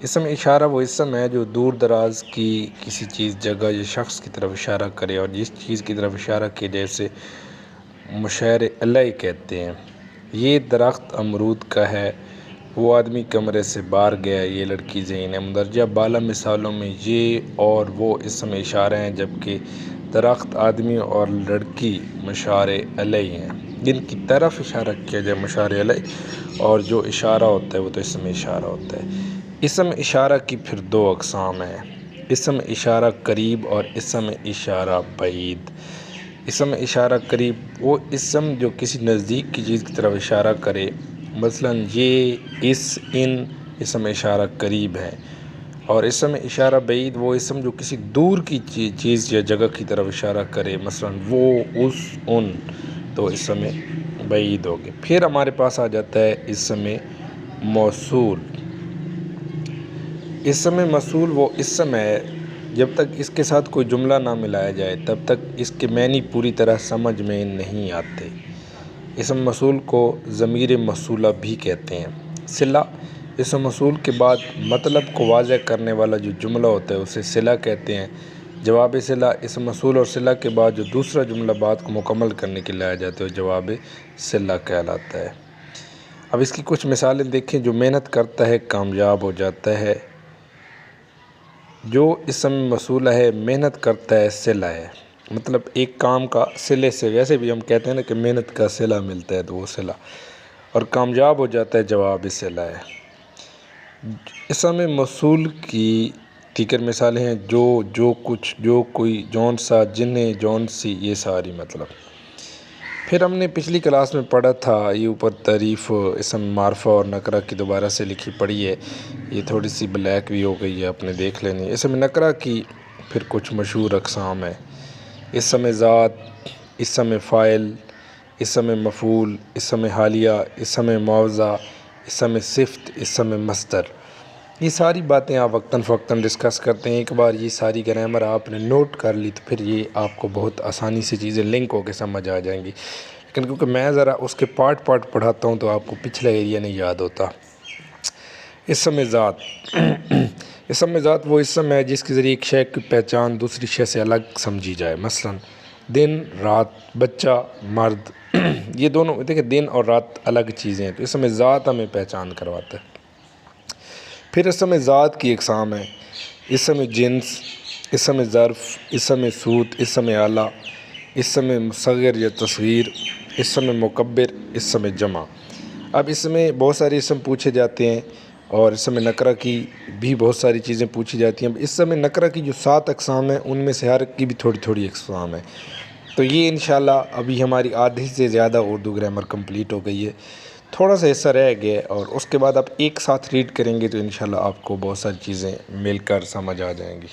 اسم اشارہ وہ اسم ہے جو دور دراز کی کسی چیز، جگہ یا شخص کی طرف اشارہ کرے، اور جس چیز کی طرف اشارہ کیے جیسے مشیر علیہ کہتے ہیں۔ یہ درخت امرود کا ہے، وہ آدمی کمرے سے باہر گیا، یہ لڑکی ذہین ہے۔ مندرجہ بالا مثالوں میں یہ اور وہ اسم اشارہ ہیں، جبکہ درخت، آدمی اور لڑکی مشار علیہ ہیں۔ جن کی طرف اشارہ کیا جائے مشار علیہ، اور جو اشارہ ہوتا ہے وہ تو اسم اشارہ ہوتا ہے۔ اسم اشارہ کی پھر دو اقسام ہیں، اسم اشارہ قریب اور اسم اشارہ بعید۔ اسم اشارہ قریب وہ اسم جو کسی نزدیک کی چیز کی طرف اشارہ کرے، مثلا یہ، اس، ان اسم اشارہ قریب ہے۔ اور اسم اشارہ بعید وہ اسم جو کسی دور کی چیز یا جگہ کی طرف اشارہ کرے، مثلا وہ، اس، ان، تو اسم بعید ہو گئے۔ پھر ہمارے پاس آ جاتا ہے اسم موصول۔ اسم موصول وہ اسم ہے جب تک اس کے ساتھ کوئی جملہ نہ ملایا جائے تب تک اس کے معنی پوری طرح سمجھ میں نہیں آتے۔ اسم موصول کو ضمیر موصولہ بھی کہتے ہیں۔ صلہ اسم موصول کے بعد مطلب کو واضح کرنے والا جو جملہ ہوتا ہے اسے صلہ کہتے ہیں۔ جواب صلہ اسم موصول اور صلہ کے بعد جو دوسرا جملہ بات کو مکمل کرنے کے لیے لایا جاتا ہے وہ جواب صلہ کہلاتا ہے۔ اب اس کی کچھ مثالیں دیکھیں۔ جو محنت کرتا ہے کامیاب ہو جاتا ہے۔ جو اسم موصولہ ہے، محنت کرتا ہے صلہ ہے، مطلب ایک کام کا صلے سے، ویسے بھی ہم کہتے ہیں نا کہ محنت کا صلہ ملتا ہے تو وہ صلہ، اور کامیاب ہو جاتا ہے جواب صلہ ہے۔ اسم موصول کی دیگر مثالیں ہیں جو کچھ، جو کوئی، جون سا، جنہیں، جون سی، یہ ساری مطلب۔ پھر ہم نے پچھلی کلاس میں پڑھا تھا، یہ اوپر تعریف اسم معرفہ اور نکرہ کی دوبارہ سے لکھی پڑھی ہے، یہ تھوڑی سی بلیک بھی ہو گئی ہے، آپ نے دیکھ لینی ہے۔ اسم نکرہ کی پھر کچھ مشہور اقسام ہیں، اسم ذات، اسم فاعل، اسم مفعول، اسم حالیہ، اسم معوضہ، اسم صفت، اسم مصدر۔ یہ ساری باتیں آپ وقتاً فوقتاً ڈسکس کرتے ہیں۔ ایک بار یہ ساری گرامر آپ نے نوٹ کر لی تو پھر یہ آپ کو بہت آسانی سے چیزیں لنک ہو کے سمجھ آ جائیں گی، لیکن کیونکہ میں ذرا اس کے پارٹ پڑھاتا ہوں تو آپ کو پچھلا ایریا نہیں یاد ہوتا۔ اسم ذات اسم ذات وہ اسم ہے جس کے ذریعے ایک شے کی پہچان دوسری شے سے الگ سمجھی جائے، مثلا دن، رات، بچہ، مرد۔ یہ دونوں دیکھیں، دن اور رات الگ چیزیں ہیں، تو اسم ذات ہمیں پہچان کرواتا ہے۔ پھر اسم ذات کی اقسام ہیں، اسم جنس، اسم ظرف، اسم صوت، اسم آلہ، اسم مصغر یا تصغیر، اسم مکبر، اسم جمع۔ اب اس میں بہت سارے اسم پوچھے جاتے ہیں اور اسم نکرہ کی بھی بہت ساری چیزیں پوچھی جاتی ہیں۔ اسم نکرہ کی جو 7 اقسام ہیں ان میں سے ہر کی بھی تھوڑی تھوڑی اقسام ہیں، تو یہ انشاءاللہ ابھی ہماری آدھی سے زیادہ اردو گرامر کمپلیٹ ہو گئی ہے، تھوڑا سا حصہ رہ گیا، اور اس کے بعد آپ ایک ساتھ ریڈ کریں گے تو انشاءاللہ آپ کو بہت ساری چیزیں مل کر سمجھ آ جائیں گی۔